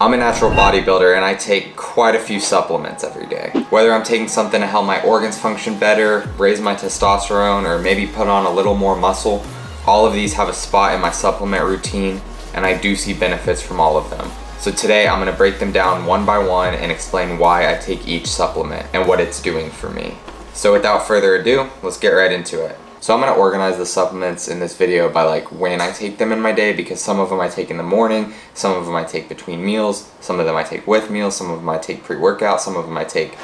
I'm a natural bodybuilder and I take quite a few supplements every day. Whether I'm taking something to help my organs function better, raise my testosterone, or maybe put on a little more muscle, all of these have a spot in my supplement routine, and I do see benefits from all of them. So today I'm gonna break them down one by one and explain why I take each supplement and what it's doing for me. So without further ado, let's get right into it. So I'm gonna organize the supplements in this video by like when I take them in my day, because some of them I take in the morning, some of them I take between meals, some of them I take with meals, some of them I take pre-workout, some of them I take,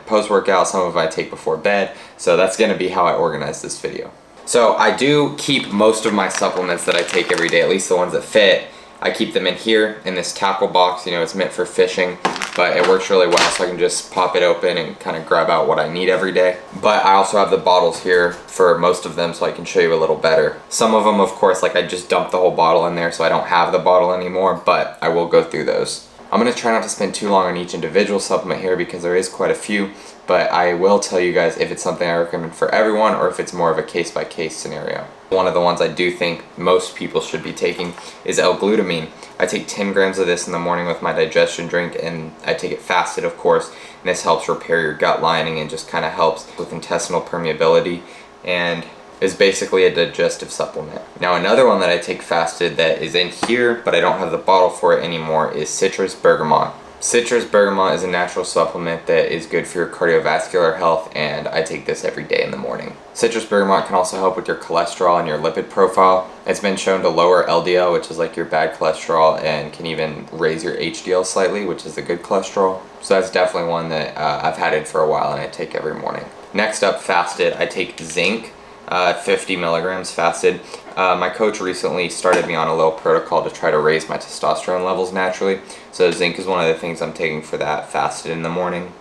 post-workout, some of them I take before bed. So that's gonna be how I organize this video. So I do keep most of my supplements that I take every day, at least the ones that fit. I keep them in here in this tackle box. It's meant for fishing, but it works really well, so I can just pop it open and kind of grab out what I need every day. But I also have the bottles here for most of them, so I can show you a little better. Some of them, of course, like I just dumped the whole bottle in there, so I don't have the bottle anymore, but I will go through those. I'm gonna try not to spend too long on each individual supplement here because there is quite a few, but I will tell you guys if it's something I recommend for everyone or if it's more of a case-by-case scenario. One of the ones I do think most people should be taking is L-glutamine. I take 10 grams of this in the morning with my digestion drink, and I take it fasted, of course, and this helps repair your gut lining and just kind of helps with intestinal permeability and is basically a digestive supplement. Now another one that I take fasted that is in here, but I don't have the bottle for it anymore, is citrus bergamot. Citrus bergamot is a natural supplement that is good for your cardiovascular health, and I take this every day in the morning. Citrus bergamot can also help with your cholesterol and your lipid profile. It's been shown to lower LDL, which is like your bad cholesterol, and can even raise your HDL slightly, which is the good cholesterol. So that's definitely one that I've had it for a while and I take every morning. Next up, fasted, I take zinc. 50 milligrams fasted. My coach recently started me on a little protocol to try to raise my testosterone levels naturally. So zinc is one of the things I'm taking for that fasted in the morning.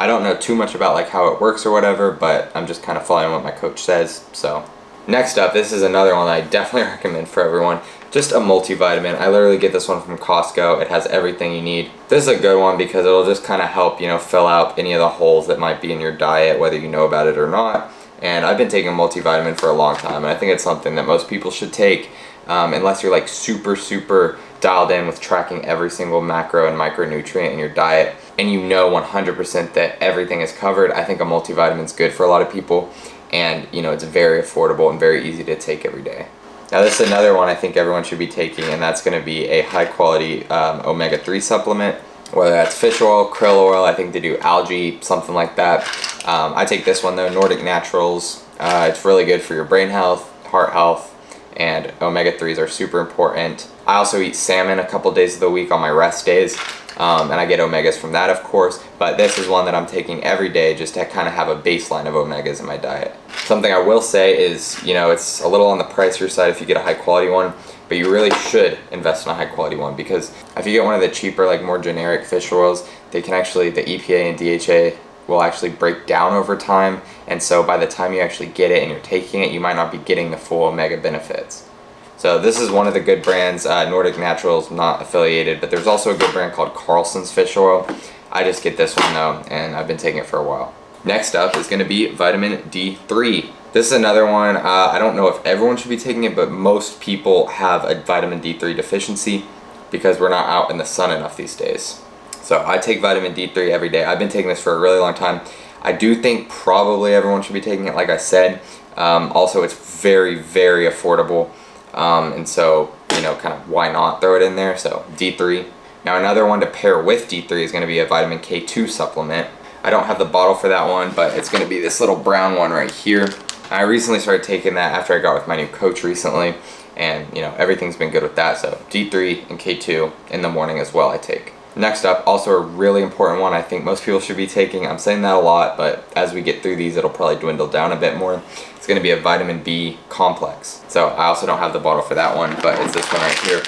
I don't know too much about like how it works or whatever, but I'm just kind of following what my coach says. So next up, this is another one that I definitely recommend for everyone. Just a multivitamin. I literally get this one from Costco. It has everything you need. This is a good one because it'll just kind of help, fill out any of the holes that might be in your diet, whether you know about it or not. And I've been taking a multivitamin for a long time, and I think it's something that most people should take unless you're like super dialed in with tracking every single macro and micronutrient in your diet, and 100% that everything is covered. I think a multivitamin is good for a lot of people, and it's very affordable and very easy to take every day. Now this is another one I think everyone should be taking, and that's going to be a high quality omega-3 supplement. Whether that's fish oil, krill oil, I think they do algae, something like that. I take this one though, Nordic Naturals. It's really good for your brain health, heart health, and omega-3s are super important. I also eat salmon a couple days of the week on my rest days, and I get omegas from that, of course, but this is one that I'm taking every day just to kind of have a baseline of omegas in my diet. Something I will say is, it's a little on the pricier side if you get a high quality one, but you really should invest in a high quality one, because if you get one of the cheaper, like more generic fish oils, they can actually, the EPA and DHA will actually break down over time, and so by the time you actually get it and you're taking it, you might not be getting the full omega benefits. So this is one of the good brands. Nordic Naturals, not affiliated, but there's also a good brand called Carlson's fish oil. I just get this one though, and I've been taking it for a while. Next up is going to be vitamin D3. This is another one, I don't know if everyone should be taking it, but most people have a vitamin D3 deficiency because we're not out in the sun enough these days. So I take vitamin D3 every day. I've been taking this for a really long time. I do think probably everyone should be taking it, like I said. Also, it's very affordable. And so, kind of why not throw it in there? So D3. Now another one to pair with D3 is going to be a vitamin K2 supplement. I don't have the bottle for that one, but it's going to be this little brown one right here. I recently started taking that after I got with my new coach recently, and everything's been good with that. So D3 and K2 in the morning as well I take. Next up, also a really important one I think most people should be taking. I'm saying that a lot, but as we get through these, it'll probably dwindle down a bit more. It's going to be a vitamin B complex. So I also don't have the bottle for that one, but it's this one right here.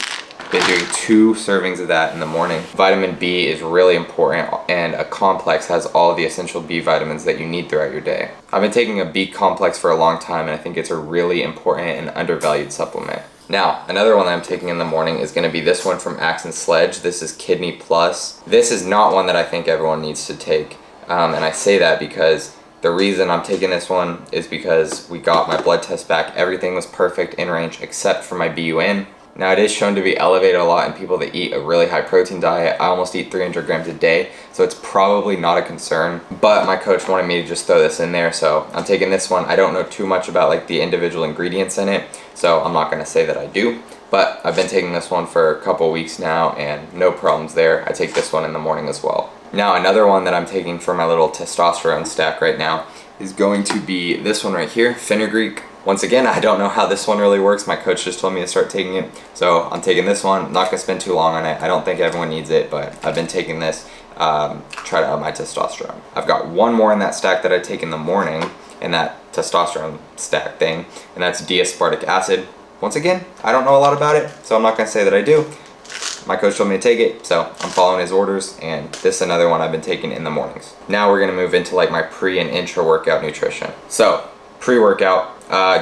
Been doing 2 servings of that in the morning. Vitamin B is really important, and a complex has all of the essential B vitamins that you need throughout your day. I've been taking a B complex for a long time, and I think it's a really important and undervalued supplement. Now, another one that I'm taking in the morning is going to be this one from Axe and Sledge. This is Kidney Plus. This is not one that I think everyone needs to take, and I say that because the reason I'm taking this one is because we got my blood test back. Everything was perfect in range except for my BUN. Now it is shown to be elevated a lot in people that eat a really high protein diet. I almost eat 300 grams a day, so it's probably not a concern, but my coach wanted me to just throw this in there, so I'm taking this one. I don't know too much about like the individual ingredients in it, so I'm not gonna say that I do, but I've been taking this one for a couple weeks now and no problems there. I take this one in the morning as well. Now another one that I'm taking for my little testosterone stack right now is going to be this one right here, fenugreek. Once again, I don't know how this one really works. My coach just told me to start taking it, so I'm taking this one. I'm not gonna spend too long on it. I don't think everyone needs it, but I've been taking this, try to up my testosterone. I've got one more in that stack that I take in the morning, in that testosterone stack thing, and that's D-aspartic acid. Once again, I don't know a lot about it, so I'm not gonna say that I do. My coach told me to take it, so I'm following his orders, and this is another one I've been taking in the mornings. Now we're gonna move into like my pre and intra workout nutrition. So, pre-workout,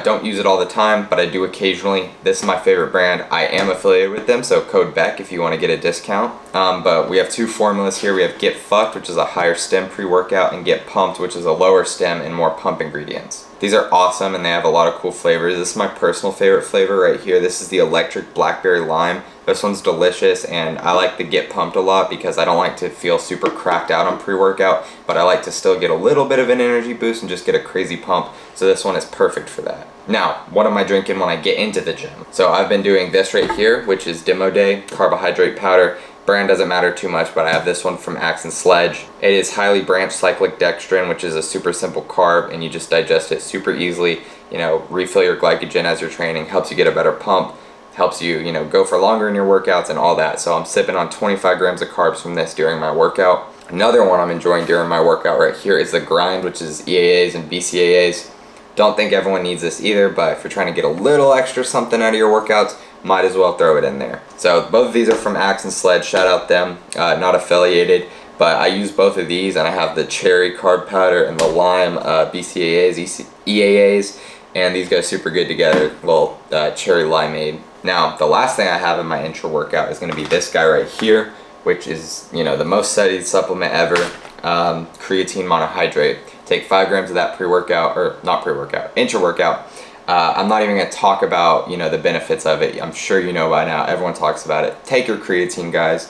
don't use it all the time, but I do occasionally. This is my favorite brand. I am affiliated with them, so code BECK if you want to get a discount. But we have two formulas here. We have Get Fucked, which is a higher stem pre-workout, and Get Pumped, which is a lower stem and more pump ingredients. These are awesome and they have a lot of cool flavors. This is my personal favorite flavor right here. This is the electric blackberry lime. This one's delicious, and I like the Get Pumped a lot because I don't like to feel super cracked out on pre-workout, but I like to still get a little bit of an energy boost and just get a crazy pump. So this one is perfect for that. Now, what am I drinking when I get into the gym? So I've been doing this right here, which is Demo Day carbohydrate powder. Brand doesn't matter too much, but I have this one from Axe and Sledge. It is highly branched cyclic dextrin, which is a super simple carb, and you just digest it super easily. You know, refill your glycogen as you're training, helps you get a better pump, helps you, you know, go for longer in your workouts and all that. So I'm sipping on 25 grams of carbs from this during my workout. Another one I'm enjoying during my workout right here is the Grind, which is EAAs and BCAAs. Don't think everyone needs this either, but if you're trying to get a little extra something out of your workouts, might as well throw it in there. So both of these are from Axe and Sledge, shout out them, not affiliated, but I use both of these, and I have the cherry carb powder and the lime BCAAs, EAAs, and these go super good together, little cherry limeade. Now, the last thing I have in my intra workout is gonna be this guy right here, which is, you know, the most studied supplement ever, creatine monohydrate. Take 5 grams of that pre-workout, or not pre-workout, intra-workout. I'm not even gonna talk about, you know, the benefits of it. I'm sure you know by now, everyone talks about it. Take your creatine, guys.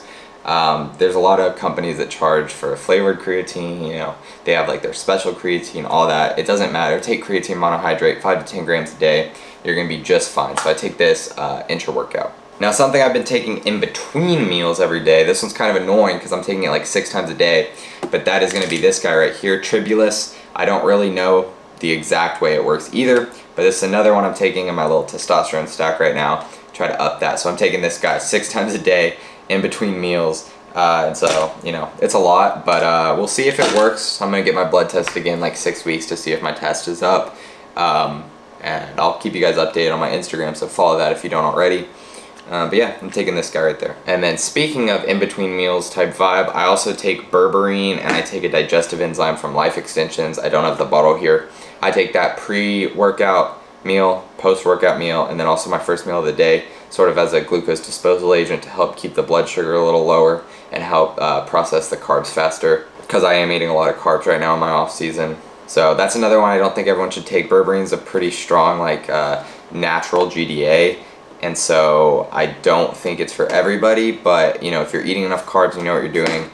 There's a lot of companies that charge for flavored creatine, you know, they have like their special creatine, all that. It doesn't matter. Take creatine monohydrate, 5 to 10 grams a day. You're gonna be just fine. So I take this intra-workout. Now, something I've been taking in between meals every day, this one's kind of annoying because I'm taking it like 6 times a day, but that is gonna be this guy right here, Tribulus. I don't really know the exact way it works either, but this is another one I'm taking in my little testosterone stack right now. Try to up that. So I'm taking this guy 6 times a day in between meals. And so, you know, it's a lot, but we'll see if it works. I'm gonna get my blood tested again like 6 weeks to see if my test is up. And I'll keep you guys updated on my Instagram, so follow that if you don't already. But yeah, I'm taking this guy right there. And then speaking of in-between meals type vibe, I also take berberine and I take a digestive enzyme from Life Extensions. I don't have the bottle here. I take that pre-workout meal, post-workout meal, and then also my first meal of the day, sort of as a glucose disposal agent to help keep the blood sugar a little lower and help process the carbs faster, because I am eating a lot of carbs right now in my off season. So that's another one I don't think everyone should take. Berberine is a pretty strong, like, natural GDA, and so I don't think it's for everybody, but, you know, if you're eating enough carbs and you know what you're doing,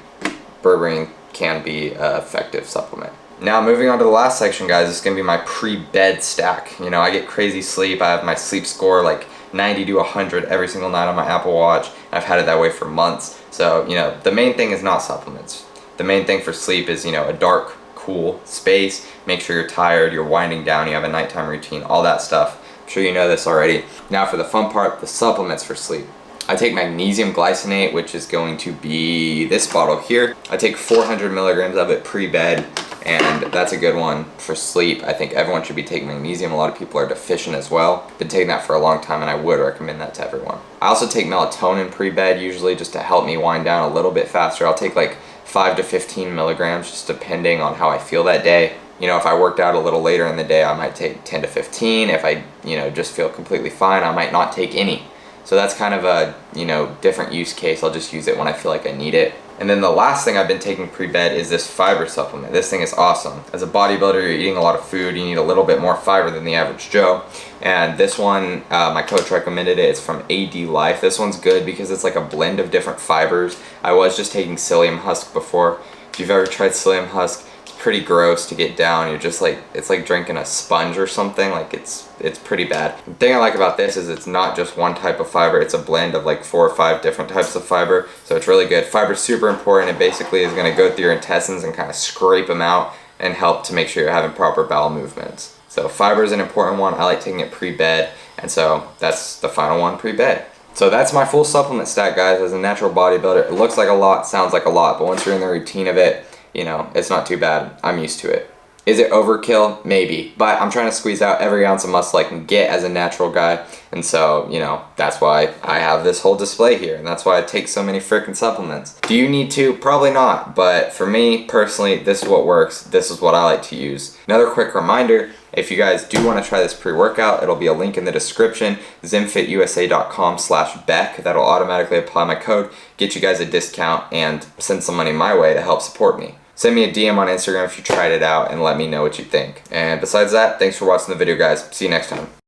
berberine can be an effective supplement. Now, moving on to the last section, guys, this is going to be my pre-bed stack. You know, I get crazy sleep. I have my sleep score like 90 to 100 every single night on my Apple Watch. I've had it that way for months. So, you know, the main thing is not supplements. The main thing for sleep is, you know, a dark, cool space. Make sure you're tired, you're winding down, you have a nighttime routine, all that stuff. I'm sure you know this already. Now for the fun part, the supplements for sleep. I take magnesium glycinate, which is going to be this bottle here. I take 400 milligrams of it pre-bed, and that's a good one for sleep. I think everyone should be taking magnesium. A lot of people are deficient as well. Been taking that for a long time, and I would recommend that to everyone. I also take melatonin pre-bed, usually just to help me wind down a little bit faster. I'll take like 5 to 15 milligrams, just depending on how I feel that day. You know, if I worked out a little later in the day, I might take 10 to 15. If I, you know, just feel completely fine, I might not take any. So that's kind of a, you know, different use case. I'll just use it when I feel like I need it. And then the last thing I've been taking pre-bed is this fiber supplement. This thing is awesome. As a bodybuilder, you're eating a lot of food, you need a little bit more fiber than the average Joe. And this one, my coach recommended it. It's from AD Life. This one's good because it's like a blend of different fibers. I was just taking psyllium husk before. If you've ever tried psyllium husk, pretty gross to get down. You're just like, it's like drinking a sponge or something. Like it's pretty bad. The thing I like about this is it's not just one type of fiber, it's a blend of like 4 or 5 different types of fiber. So it's really good. Fiber's super important. It basically is going to go through your intestines and kind of scrape them out and help to make sure you're having proper bowel movements. So fiber is an important one. I like taking it pre-bed, and so that's the final one, pre-bed. So that's my full supplement stack, guys. As a natural bodybuilder, it looks like a lot, sounds like a lot, but once you're in the routine of it, you know, it's not too bad. I'm used to it. Is it overkill? Maybe. But I'm trying to squeeze out every ounce of muscle I can get as a natural guy. And so, you know, that's why I have this whole display here. And that's why I take so many freaking supplements. Do you need to? Probably not. But for me, personally, this is what works. This is what I like to use. Another quick reminder, if you guys do want to try this pre-workout, it'll be a link in the description, zymfitusa.com/Beck. That'll automatically apply my code, get you guys a discount, and send some money my way to help support me. Send me a DM on Instagram if you tried it out and let me know what you think. And besides that, thanks for watching the video, guys. See you next time.